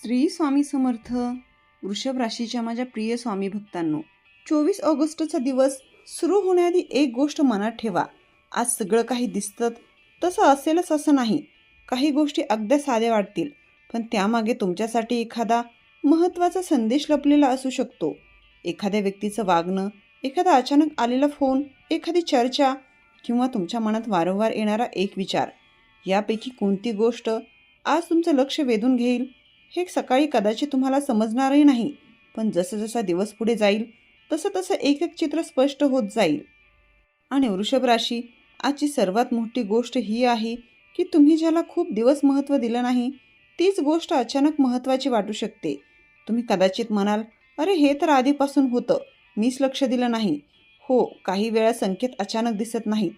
श्री स्वामी समर्थ. वृषभ राशीच्या माझ्या प्रिय स्वामी भक्तांनो, 24 ऑगस्टचा दिवस सुरू होण्याआधी एक गोष्ट मनात ठेवा. आज सगळं काही दिसतं तसं असेलच असं नाही. काही गोष्टी अगदी साध्या वाटतील, पण त्यामागे तुमच्यासाठी एखादा महत्त्वाचा संदेश लपलेला असू शकतो. एखाद्या व्यक्तीचं वागणं, एखादा अचानक आलेला फोन, एखादी चर्चा किंवा तुमच्या मनात वारंवार येणारा एक विचार, यापैकी कोणती गोष्ट आज तुमचं लक्ष वेधून घेईल हे सकाळी कदाचित तुम्हाला समजणारही नाही. पण जसं जसा दिवस पुढे जाईल तसं तसं एक एक चित्र स्पष्ट होत जाईल. आणि वृषभ राशी, आजची सर्वात मोठी गोष्ट ही आहे की तुम्ही ज्याला खूप दिवस महत्त्व दिलं नाही, तीच गोष्ट अचानक महत्त्वाची वाटू शकते. तुम्ही कदाचित म्हणाल, अरे हे तर आधीपासून होतं, मीच लक्ष दिलं नाही. हो, काही वेळा संकेत अचानक दिसत नाहीत,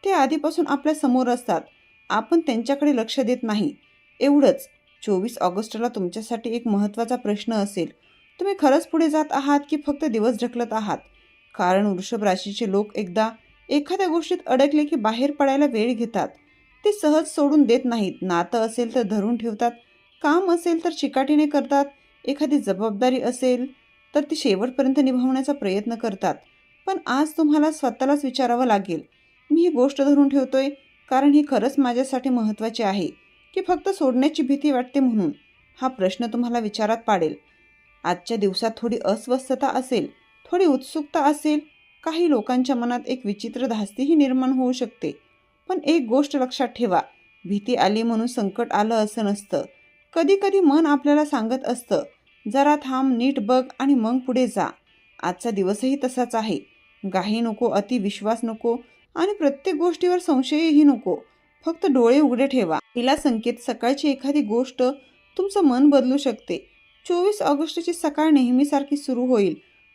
ते आधीपासून आपल्या समोर असतात, आपण त्यांच्याकडे लक्ष देत नाही. एवढंच. 24 ऑगस्टला तुमच्यासाठी एक महत्त्वाचा प्रश्न असेल, तुम्ही खरंच पुढे जात आहात की फक्त दिवस ढकलत आहात? कारण वृषभ राशीचे लोक एकदा एखाद्या गोष्टीत अडकले की बाहेर पडायला वेळ घेतात. ते सहज सोडून देत नाहीत. नातं असेल तर धरून ठेवतात, काम असेल तर चिकाटीने करतात, एखादी जबाबदारी असेल तर ती शेवटपर्यंत निभावण्याचा प्रयत्न करतात. पण आज तुम्हाला स्वतःलाच विचारावं लागेल, मी ही गोष्ट धरून ठेवतोय कारण ही खरंच माझ्यासाठी महत्त्वाची आहे, की फक्त सोडण्याची भीती वाटते म्हणून? हा प्रश्न तुम्हाला विचारात पाडेल. आजच्या दिवसात थोडी अस्वस्थता असेल, थोडी उत्सुकता असेल, काही लोकांच्या मनात एक विचित्र धास्तीही निर्माण होऊ शकते. पण एक गोष्ट लक्षात ठेवा, भीती आली म्हणून संकट आलं असं नसतं. कधी कधी मन आपल्याला सांगत असतं, जरा थांब, नीट बघ आणि मग पुढे जा. आजचा दिवसही तसाच आहे. घाई नको, अति विश्वास नको आणि प्रत्येक गोष्टीवर संशयही नको. फक्त डोळे उघडे ठेवा. पहिला संकेत, सकाळची एखादी गोष्ट तुमचं मन बदलू शकते. 24 ऑगस्टची सकाळ नेहमीसारखी सुरू होईल,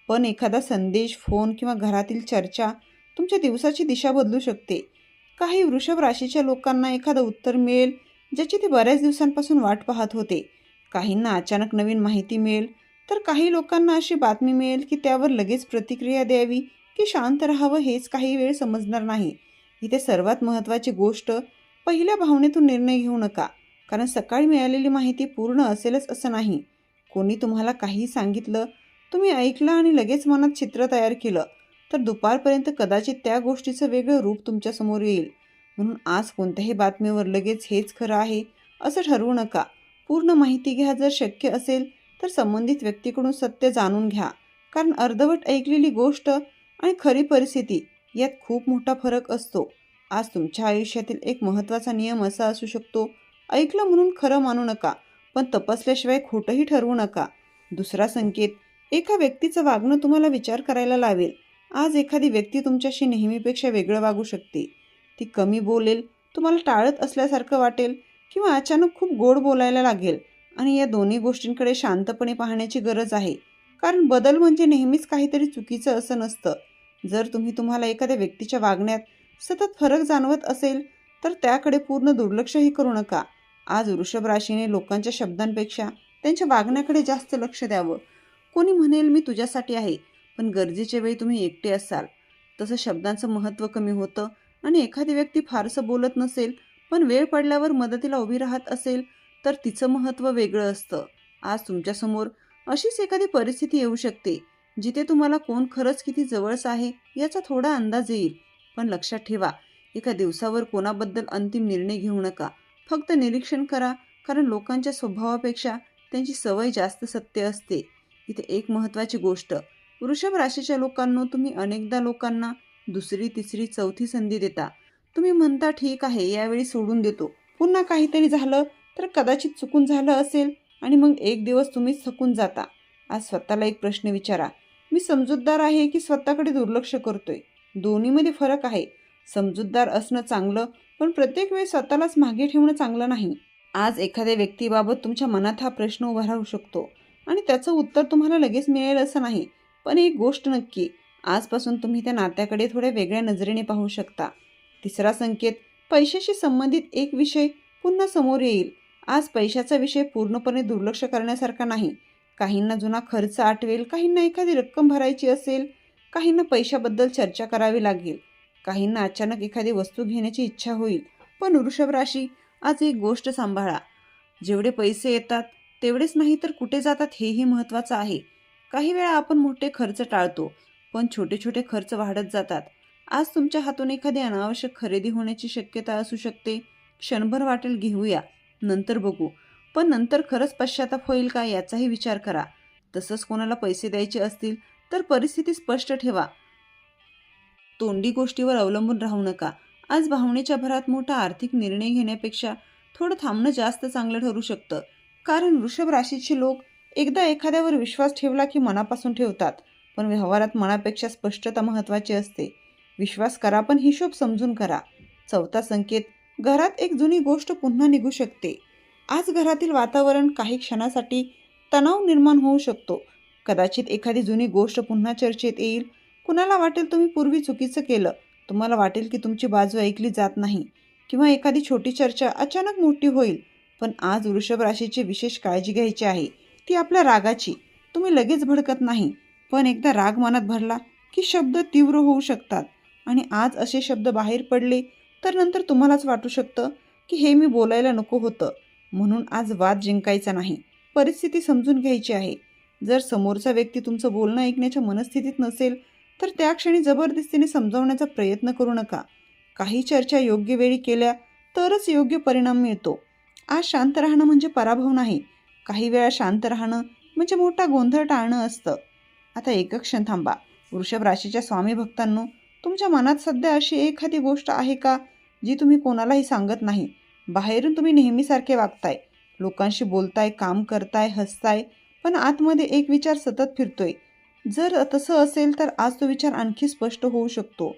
पण एखादा संदेश, फोन किंवा घरातील चर्चा तुमच्या दिवसाची दिशा बदलू शकते. काही वृषभ राशीच्या लोकांना एखादं उत्तर मिळेल ज्याची ते बऱ्याच दिवसांपासून वाट पाहत होते. काहींना अचानक नवीन माहिती मिळेल, तर काही लोकांना अशी बातमी मिळेल की त्यावर लगेच प्रतिक्रिया द्यावी की शांत राहावं हेच काही वेळ समजणार नाही. इथे सर्वात महत्त्वाची गोष्ट, पहिल्या भावनेतून निर्णय घेऊ नका, कारण सकाळी मिळालेली माहिती पूर्ण असेलच असं नाही. कोणी तुम्हाला काही सांगितलं, तुम्ही ऐकलं आणि लगेच मनात चित्र तयार केलं, तर दुपारपर्यंत कदाचित त्या गोष्टीचं वेगळं रूप तुमच्यासमोर येईल. म्हणून आज कोणत्याही बातमीवर लगेच हेच खरं आहे असं ठरवू नका. पूर्ण माहिती घ्या. जर शक्य असेल तर संबंधित व्यक्तीकडून सत्य जाणून घ्या, कारण अर्धवट ऐकलेली गोष्ट आणि खरी परिस्थिती यात खूप मोठा फरक असतो. आज तुमच्या आयुष्यातील एक महत्त्वाचा नियम असा असू शकतो, ऐकलं म्हणून खरं मानू नका, पण तपासल्याशिवाय खोटंही ठरवू नका. दुसरा संकेत, एका व्यक्तीचं वागणं तुम्हाला विचार करायला लावेल. आज एखादी व्यक्ती तुमच्याशी नेहमीपेक्षा वेगळं वागू शकते. ती कमी बोलेल, तुम्हाला टाळत असल्यासारखं वाटेल किंवा अचानक खूप गोड बोलायला लागेल. आणि या दोन्ही गोष्टींकडे शांतपणे पाहण्याची गरज आहे, कारण बदल म्हणजे नेहमीच काहीतरी चुकीचं असं नसतं. जर तुम्हाला एखाद्या व्यक्तीच्या वागण्यात सतत फरक जाणवत असेल तर त्याकडे पूर्ण दुर्लक्षही करू नका. आज वृषभ राशीने लोकांच्या शब्दांपेक्षा त्यांच्या वागण्याकडे जास्त लक्ष द्यावं. कोणी म्हणेल मी तुझ्यासाठी आहे, पण गरजेच्या वेळी तुम्ही एकटे असाल, तसं शब्दांचं महत्त्व कमी होतं. आणि एखादी व्यक्ती फारसं बोलत नसेल पण वेळ पडल्यावर मदतीला उभी राहत असेल तर तिचं महत्त्व वेगळं असतं. आज तुमच्यासमोर अशीच एखादी परिस्थिती येऊ शकते जिथे तुम्हाला कोण खरंच किती जवळच आहे याचा थोडा अंदाज येईल. पण लक्षात ठेवा, एका दिवसावर कोणाबद्दल अंतिम निर्णय घेऊ नका. फक्त निरीक्षण करा, कारण लोकांच्या स्वभावापेक्षा त्यांची सवय जास्त सत्य असते. इथे एक महत्त्वाची गोष्ट, वृषभ राशीच्या लोकांनो, तुम्ही अनेकदा लोकांना दुसरी, तिसरी, चौथी संधी देता. तुम्ही म्हणता ठीक आहे, यावेळी सोडून देतो. पुन्हा काहीतरी झालं तर कदाचित चुकून झालं असेल आणि मग एक दिवस तुम्हीच थकून जाता. आज स्वतःला एक प्रश्न विचारा, मी समजूतदार आहे की स्वतःकडे दुर्लक्ष करतोय? दोन्हीमध्ये फरक आहे. समजूतदार असणं चांगलं, पण प्रत्येक वेळी स्वतःलाच मागे ठेवणं चांगलं नाही. आज एखाद्या व्यक्तीबाबत तुमच्या मनात हा प्रश्न उभा राहू शकतो आणि त्याचं उत्तर तुम्हाला लगेच मिळेल असं नाही. पण एक गोष्ट नक्की, आजपासून तुम्ही त्या नात्याकडे थोड्या वेगळ्या नजरेने पाहू शकता. तिसरा संकेत, पैशाशी संबंधित एक विषय पुन्हा समोर येईल. आज पैशाचा विषय पूर्णपणे दुर्लक्ष करण्यासारखा नाही. काहींना जुना खर्च आठवेल, काहींना एखादी रक्कम भरायची असेल, काहींना पैशाबद्दल चर्चा करावी लागेल, काहींना अचानक एखादी वस्तू घेण्याची इच्छा होईल. पण वृषभ राशी, आज एक गोष्ट सांभाळा, जेवढे पैसे येतात तेवढेच नाही तर कुठे जातात हेही महत्त्वाचं आहे. काही वेळा आपण मोठे खर्च टाळतो, पण छोटे छोटे खर्च वाढत जातात. आज तुमच्या हातून एखादी अनावश्यक खरेदी होण्याची शक्यता असू शकते. क्षणभर वाटेल घेऊया, नंतर बघू, पण नंतर खरंच पश्चाताप होईल का याचाही विचार करा. तसंच कोणाला पैसे द्यायचे असतील तर परिस्थिती स्पष्ट ठेवा. तोंडी गोष्टीवर अवलंबून राहू नका. आज भावनेच्या भरात मोठा आर्थिक निर्णय घेण्यापेक्षा थोडं थांबणं जास्त चांगलं ठरू शकतं. कारण वृषभ राशीचे लोक एकदा एखाद्यावर विश्वास ठेवला की मनापासून ठेवतात. पण व्यवहारात मनापेक्षा स्पष्टता महत्त्वाची असते. विश्वास करा पण हिशोब समजून करा. चौथा संकेत, घरात एक जुनी गोष्ट पुन्हा निघू शकते. आज घरातील वातावरण काही क्षणासाठी तणाव निर्माण होऊ शकतो. कदाचित एखादी जुनी गोष्ट पुन्हा चर्चेत येईल. कुणाला वाटेल तुम्ही पूर्वी चुकीचं केलं, तुम्हाला वाटेल की तुमची बाजू ऐकली जात नाही, किंवा एखादी छोटी चर्चा अचानक मोठी होईल. पण आज वृषभ राशीची विशेष काळजी घ्यायची आहे, ती आपल्या रागाची. तुम्ही लगेच भडकत नाही, पण एकदा राग मनात भरला की शब्द तीव्र होऊ शकतात. आणि आज असे शब्द बाहेर पडले तर नंतर तुम्हालाच वाटू शकतं की हे मी बोलायला नको होतं. म्हणून आज वाद जिंकायचा नाही, परिस्थिती समजून घ्यायची आहे. जर समोरचा व्यक्ती तुमचं बोलणं ऐकण्याच्या मनस्थितीत नसेल तर त्या क्षणी जबरदस्तीने समजावण्याचा प्रयत्न करू नका. काही चर्चा योग्य वेळी केल्या तरच योग्य परिणाम मिळतो. आज शांत राहणं म्हणजे पराभव नाही, काही वेळा शांत राहणं म्हणजे मोठा गोंधळ टाळणं असतं. आता एक क्षण थांबा. वृषभ राशीच्या स्वामी भक्तांनो, तुमच्या मनात सध्या अशी एखादी गोष्ट आहे का जी तुम्ही कोणालाही सांगत नाही? बाहेरून तुम्ही नेहमीसारखे वागताय, लोकांशी बोलताय, काम करताय, हसताय, पण आतमध्ये एक विचार सतत फिरतोय. जर तसं असेल तर आज तो विचार आणखी स्पष्ट होऊ शकतो.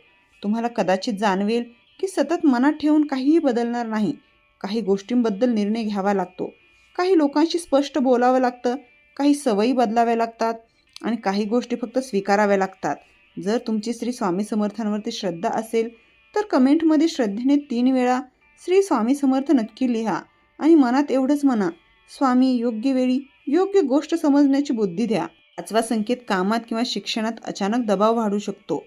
तुम्हाला कदाचित जाणवेल की सतत मनात ठेवून काहीही बदलणार नाही. काही गोष्टींबद्दल निर्णय घ्यावा लागतो, काही लोकांशी स्पष्ट बोलावं लागतं, काही सवयी बदलाव्या लागतात आणि काही गोष्टी फक्त स्वीकाराव्या लागतात. जर तुमची श्री स्वामी समर्थांवरती श्रद्धा असेल तर कमेंटमध्ये श्रद्धेने 3 वेळा श्री स्वामी समर्थ नक्की लिहा आणि मनात एवढंच म्हणा, स्वामी योग्य वेळी योग्य गोष्ट समजण्याची बुद्धी द्या. 5वा संकेत, कामात किंवा शिक्षणात अचानक दबाव वाढू शकतो.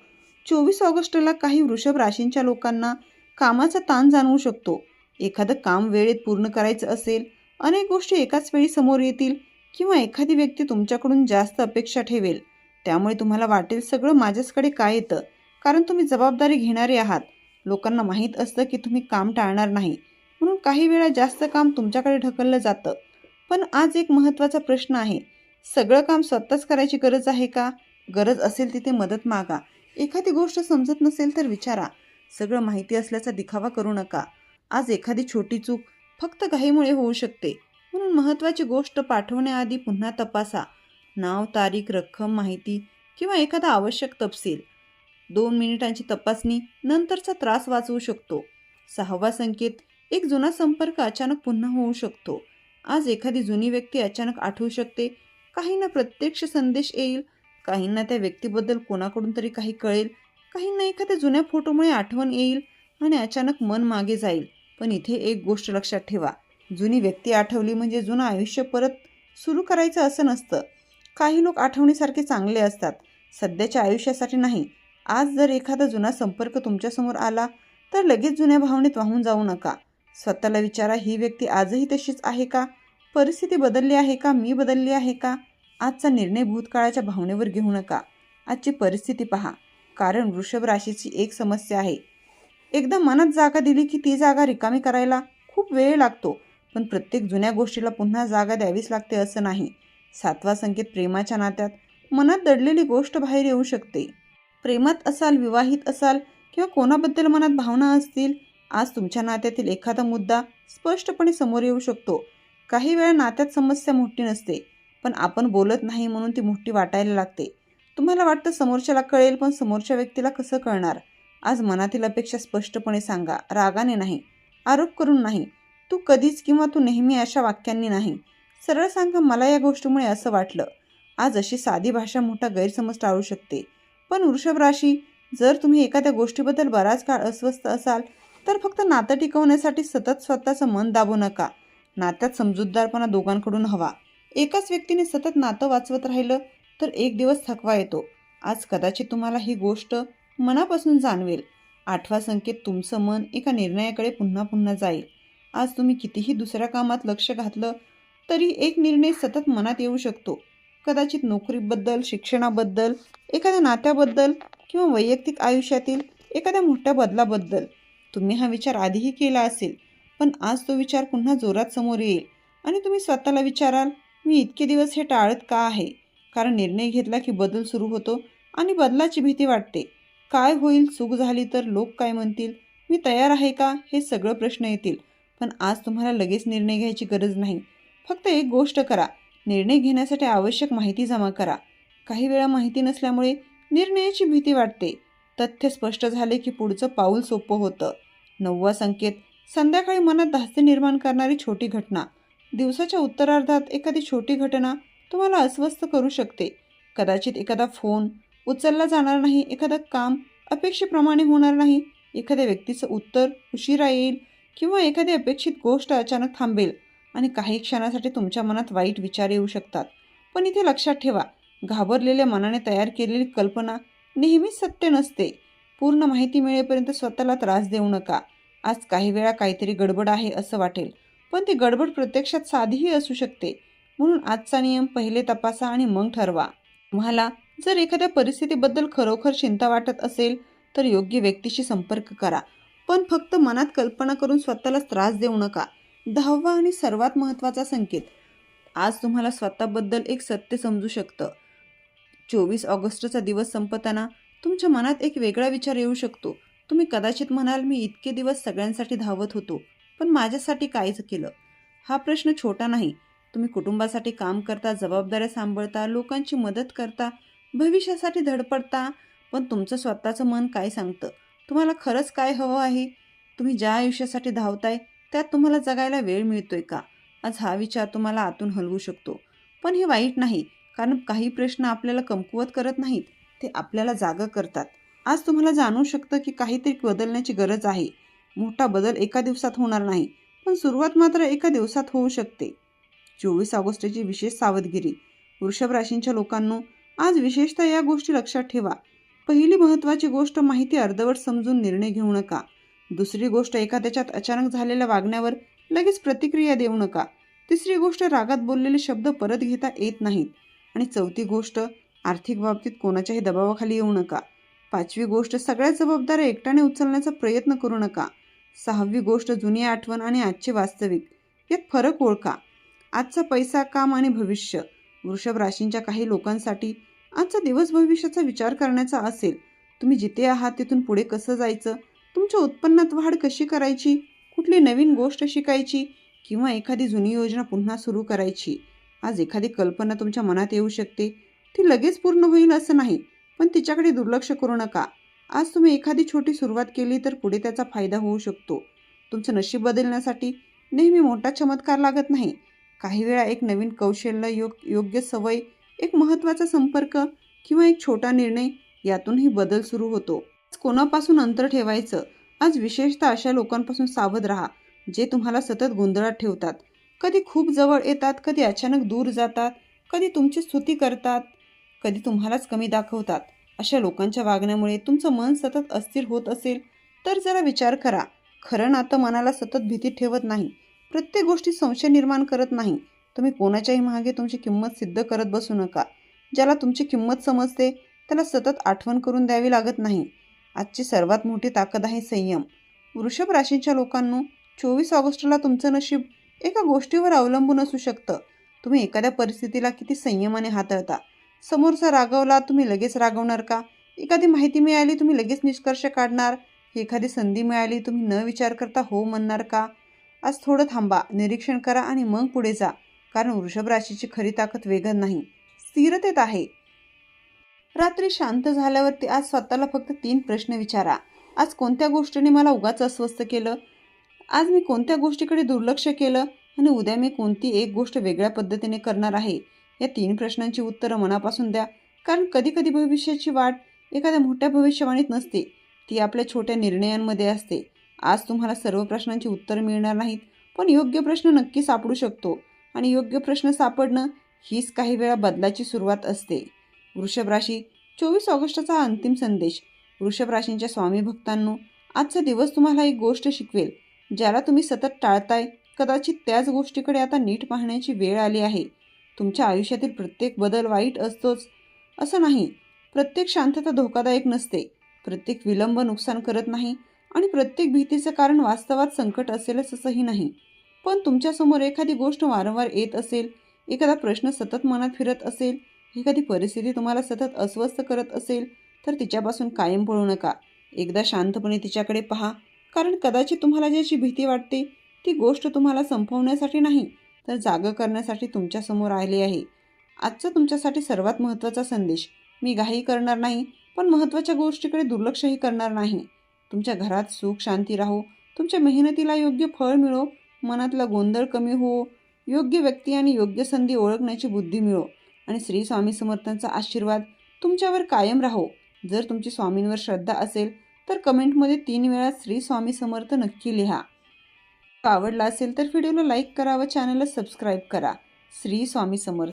24 ऑगस्टला काही वृषभ राशींच्या लोकांना कामाचा ताण जाणवू शकतो. एखादं काम वेळेत पूर्ण करायचं असेल, अनेक गोष्टी एकाच वेळी समोर येतील, किंवा एखादी व्यक्ती तुमच्याकडून जास्त अपेक्षा ठेवेल. त्यामुळे तुम्हाला वाटेल सगळं माझ्याचकडे काय येतं, कारण तुम्ही जबाबदारी घेणारे आहात. लोकांना माहीत असतं की तुम्ही काम टाळणार नाही, म्हणून काही वेळा जास्त काम तुमच्याकडे ढकललं जातं. पण आज एक महत्त्वाचा प्रश्न आहे, सगळं काम स्वतःच करायची गरज आहे का? गरज असेल तिथे मदत मागा. एखादी गोष्ट समजत नसेल तर विचारा. सगळं माहिती असल्याचा दिखावा करू नका. आज एखादी छोटी चूक फक्त घाईमुळे होऊ शकते, म्हणून महत्त्वाची गोष्ट पाठवण्याआधी पुन्हा तपासा. नाव, तारीख, रक्कम, माहिती किंवा एखादा आवश्यक तपशील. 2 मिनिटांची तपासणी नंतरचा त्रास वाचवू शकतो. 6वा संकेत, एक जुना संपर्क अचानक पुन्हा होऊ शकतो. आज एखादी जुनी व्यक्ती अचानक आठवू शकते. काहींना प्रत्यक्ष संदेश येईल, काहींना त्या व्यक्तीबद्दल कोणाकडून तरी काही कळेल, काहींना एखाद्या जुन्या फोटोमुळे आठवण येईल आणि अचानक मन मागे जाईल. पण इथे एक गोष्ट लक्षात ठेवा, जुनी व्यक्ती आठवली म्हणजे जुनं आयुष्य परत सुरू करायचं असं नसतं. काही लोक आठवणीसारखे चांगले असतात, सध्याच्या आयुष्यासाठी नाही. आज जर एखादा जुना संपर्क तुमच्यासमोर आला तर लगेच जुन्या भावनेत वाहून जाऊ नका. स्वतःला विचारा, ही व्यक्ती आजही तशीच आहे का? परिस्थिती बदलली आहे का? मी बदलली आहे का? आजचा निर्णय भूतकाळाच्या भावनेवर घेऊ नका. आजची परिस्थिती पहा. कारण वृषभ राशीची एक समस्या आहे, एकदा मनात जागा दिली की ती जागा रिकामी करायला खूप वेळ लागतो. पण प्रत्येक जुन्या गोष्टीला पुन्हा जागा द्यावीच लागते असं नाही. 7वा संकेत, प्रेमाच्या नात्यात मनात दडलेली गोष्ट बाहेर येऊ शकते. प्रेमात असाल, विवाहित असाल किंवा कोणाबद्दल मनात भावना असतील, आज तुमच्या नात्यातील एखादा मुद्दा स्पष्टपणे समोर येऊ शकतो. काही वेळा नात्यात समस्या मोठी नसते, पण आपण बोलत नाही म्हणून ती मोठी वाटायला लागते. तुम्हाला वाटतं समोरच्याला कळेल, पण समोरच्या व्यक्तीला कसं कळणार? आज मनातील अपेक्षा स्पष्टपणे सांगा, रागाने नाही, आरोप करून नाही. तू कधीच किंवा तू नेहमी अशा वाक्यांनी नाही. सरळ सांगा, मला या गोष्टीमुळे असं वाटलं. आज अशी साधी भाषा मोठा गैरसमज टाळू शकते. पण वृषभ राशी, जर तुम्ही एखाद्या गोष्टीबद्दल बराच काळ अस्वस्थ असाल तर फक्त नातं टिकवण्यासाठी सतत स्वतःचं मन दाबू नका. नात्यात समजूतदारपणा दोघांकडून हवा. एकाच व्यक्तीने सतत नातं वाचवत राहिलं तर एक दिवस थकवा येतो. आज कदाचित तुम्हाला ही गोष्ट मनापासून जाणवेल. 8वा संकेत, तुमचं मन एका निर्णयाकडे पुन्हा पुन्हा जाईल. आज तुम्ही कितीही दुसऱ्या कामात लक्ष घातलं तरी एक निर्णय सतत मनात येऊ शकतो. कदाचित नोकरीबद्दल, शिक्षणाबद्दल, एखाद्या नात्याबद्दल किंवा वैयक्तिक आयुष्यातील एखाद्या मोठ्या बदलाबद्दल. तुम्ही हा विचार आधीही केला असेल, पण आज तो विचार पुन्हा जोरात समोर येईल आणि तुम्ही स्वतःला विचाराल, मी इतके दिवस हे टाळत का आहे? कारण निर्णय घेतला की बदल सुरू होतो आणि बदलाची भीती वाटते. काय होईल? चूक झाली तर लोक काय म्हणतील? मी तयार आहे का? हे सगळं प्रश्न येतील. पण आज तुम्हाला लगेच निर्णय घ्यायची गरज नाही. फक्त एक गोष्ट करा, निर्णय घेण्यासाठी आवश्यक माहिती जमा करा. काही वेळा माहिती नसल्यामुळे निर्णयाची भीती वाटते. तथ्य स्पष्ट झाले की पुढचं पाऊल सोपं होतं. 9वा संकेत, संध्याकाळी मनात धास्ती निर्माण करणारी छोटी घटना. दिवसाच्या उत्तरार्धात एखादी छोटी घटना तुम्हाला अस्वस्थ करू शकते. कदाचित एखादा फोन उचलला जाणार नाही, एखादं काम अपेक्षेप्रमाणे होणार नाही, एखाद्या व्यक्तीचं उत्तर उशिरा येईल किंवा एखादी अपेक्षित गोष्ट अचानक थांबेल आणि काही क्षणासाठी तुमच्या मनात वाईट विचार येऊ शकतात. पण इथे लक्षात ठेवा, घाबरलेल्या मनाने तयार केलेली कल्पना नेहमीच सत्य नसते. पूर्ण माहिती मिळेपर्यंत स्वतःला त्रास देऊ नका. आज काही वेळा काहीतरी गडबड आहे असं वाटेल, पण ती गडबड प्रत्यक्षात साधीही असू शकते. म्हणून आजचा नियम, पहिले तपासा आणि मग ठरवा. तुम्हाला जर एखाद्या परिस्थितीबद्दल खरोखर चिंता वाटत असेल तर योग्य व्यक्तीशी संपर्क करा, पण फक्त मनात कल्पना करून स्वतःला त्रास देऊ नका. 10वा आणि सर्वात महत्त्वाचा संकेत, आज तुम्हाला स्वतःबद्दल एक सत्य समजू शकतं. 24 ऑगस्टचा दिवस संपताना तुमच्या मनात एक वेगळा विचार येऊ शकतो. तुम्ही कदाचित म्हणाल, मी इतके दिवस सगळ्यांसाठी धावत होतो, पण माझ्यासाठी काहीच केलं? हा प्रश्न छोटा नाही. तुम्ही कुटुंबासाठी काम करता, जबाबदाऱ्या सांभाळता, लोकांची मदत करता, भविष्यासाठी धडपडता, पण तुमचं स्वतःचं मन काय सांगतं? तुम्हाला खरंच काय हवं आहे? तुम्ही ज्या आयुष्यासाठी धावताय त्यात तुम्हाला जगायला वेळ मिळतोय का? आज हा विचार तुम्हाला आतून हलवू शकतो. पण हे वाईट नाही, कारण काही प्रश्न आपल्याला कमकुवत करत नाहीत, ते आपल्याला जागं करतात. आज तुम्हाला जाणवू शकतं की काहीतरी बदलण्याची गरज आहे. मोठा बदल एका दिवसात होणार नाही, पण सुरुवात मात्र एका दिवसात होऊ शकते. 24 ऑगस्टची विशेष सावधगिरी. वृषभ राशींच्या लोकांनो, आज विशेषतः या गोष्टी लक्षात ठेवा. पहिली महत्त्वाची गोष्ट, माहिती अर्धवट समजून निर्णय घेऊ नका. दुसरी गोष्ट, एखाद्याच्यात अचानक झालेल्या वागण्यावर लगेच प्रतिक्रिया देऊ नका. तिसरी गोष्ट, रागात बोललेले शब्द परत घेता येत नाहीत. आणि चौथी गोष्ट, आर्थिक बाबतीत कोणाच्याही दबावाखाली येऊ नका. 5वी गोष्ट, सगळ्या जबाबदाऱ्या एकट्याने उचलण्याचा प्रयत्न करू नका. 6वी गोष्ट, जुनी आठवण आणि आजचे वास्तविक यात फरक ओळखा. आजचा पैसा, काम आणि भविष्य. वृषभ राशींच्या काही लोकांसाठी आजचा दिवस भविष्याचा विचार करण्याचा असेल. तुम्ही जिथे आहात तिथून पुढे कसं जायचं, तुमच्या उत्पन्नात वाढ कशी करायची, कुठली नवीन गोष्ट शिकायची किंवा एखादी जुनी योजना पुन्हा सुरू करायची. आज एखादी कल्पना तुमच्या मनात येऊ शकते. ती लगेच पूर्ण होईल असं नाही, पण तिच्याकडे दुर्लक्ष करू नका. आज तुम्ही एखादी छोटी सुरुवात केली तर पुढे त्याचा फायदा होऊ शकतो. तुमचं नशीब बदलण्यासाठी नेहमी मोठा चमत्कार लागत नाही. काही वेळा एक नवीन कौशल्य, योग्य सवय, एक महत्त्वाचा संपर्क किंवा एक छोटा निर्णय यातूनही बदल सुरू होतो. आज कोणापासून अंतर ठेवायचं? आज विशेषतः अशा लोकांपासून सावध राहा जे तुम्हाला सतत गोंधळात ठेवतात. कधी खूप जवळ येतात, कधी अचानक दूर जातात, कधी तुमची स्तुती करतात, कधी तुम्हालाच कमी दाखवतात. अशा लोकांच्या वागण्यामुळे तुमचं मन सतत अस्थिर होत असेल तर जरा विचार करा. खरं नातं मनाला सतत भीतीत ठेवत नाही, प्रत्येक गोष्टी संशय निर्माण करत नाही. तुम्ही कोणाच्याही मागे तुमची किंमत सिद्ध करत बसू नका. ज्याला तुमची किंमत समजते त्याला सतत आठवण करून द्यावी लागत नाही. आजची सर्वात मोठी ताकद आहे संयम. वृषभ राशीच्या लोकांनो, 24 ऑगस्टला तुमचं नशीब एका गोष्टीवर अवलंबून असू शकतं. तुम्ही एखाद्या परिस्थितीला किती संयमाने हाताळता. समोरचा रागवला, तुम्ही लगेच रागवणार का? एखादी माहिती मिळाली, तुम्ही लगेच निष्कर्ष काढणार? एखादी संधी मिळाली, तुम्ही न विचार करता हो म्हणणार का? आज थोडं थांबा, निरीक्षण करा आणि मग पुढे जा. कारण वृषभ राशीची खरी ताकद वेगात नाही, स्थिरतेत आहे. रात्री शांत झाल्यावरती आज स्वतःला फक्त 3 प्रश्न विचारा. आज कोणत्या गोष्टीने मला उगाच अस्वस्थ केलं? आज मी कोणत्या गोष्टीकडे दुर्लक्ष केलं? आणि उद्या मी कोणती एक गोष्ट वेगळ्या पद्धतीने करणार आहे? या 3 प्रश्नांची उत्तरं मनापासून द्या. कारण कधीकधी भविष्याची वाट एखाद्या मोठ्या भविष्यवाणीत नसते, ती आपल्या छोट्या निर्णयांमध्ये असते. आज तुम्हाला सर्व प्रश्नांची उत्तरं मिळणार नाहीत, पण योग्य प्रश्न नक्की सापडू शकतो. आणि योग्य प्रश्न सापडणं हीच काही वेळा बदलाची सुरुवात असते. वृषभ राशी, 24 ऑगस्टचा हा अंतिम संदेश. वृषभ राशींच्या स्वामी भक्तांनो, आजचा दिवस तुम्हाला एक गोष्ट शिकवेल. ज्याला तुम्ही सतत टाळताय, कदाचित त्याच गोष्टीकडे आता नीट पाहण्याची वेळ आली आहे. तुमच्या आयुष्यातील प्रत्येक बदल वाईट असतोच असं नाही. प्रत्येक शांतता धोकादायक नसते. प्रत्येक विलंब नुकसान करत नाही आणि प्रत्येक भीतीचं कारण वास्तवात संकट असेलच असंही नाही. पण तुमच्यासमोर एखादी गोष्ट वारंवार येत असेल, एखादा प्रश्न सतत मनात फिरत असेल, एखादी परिस्थिती तुम्हाला सतत अस्वस्थ करत असेल, तर तिच्यापासून कायम पळू नका. एकदा शांतपणे तिच्याकडे पहा, कारण कदाचित तुम्हाला ज्याची भीती वाटते ती गोष्ट तुम्हाला संपवण्यासाठी नाही, तर जागं करण्यासाठी तुमच्यासमोर आली आहे. आजचा तुमच्यासाठी सर्वात महत्त्वाचा संदेश: मी घाई करणार नाही, पण महत्त्वाच्या गोष्टीकडे दुर्लक्षही करणार नाही. तुमच्या घरात सुख शांती राहो, तुमच्या मेहनतीला योग्य फळ मिळो, मनातला गोंधळ कमी हो, योग्य व्यक्ती आणि योग्य संधी ओळखण्याची बुद्धी मिळो आणि श्री स्वामी समर्थांचा आशीर्वाद तुमच्यावर कायम राहो. जर तुमची स्वामींवर श्रद्धा असेल तर कमेंटमध्ये 3 वेळा श्री स्वामी समर्थ नक्की लिहा. आवडला असेल तर व्हिडिओला लाईक करा व चॅनलला सबस्क्राईब करा. श्री स्वामी समर्थ.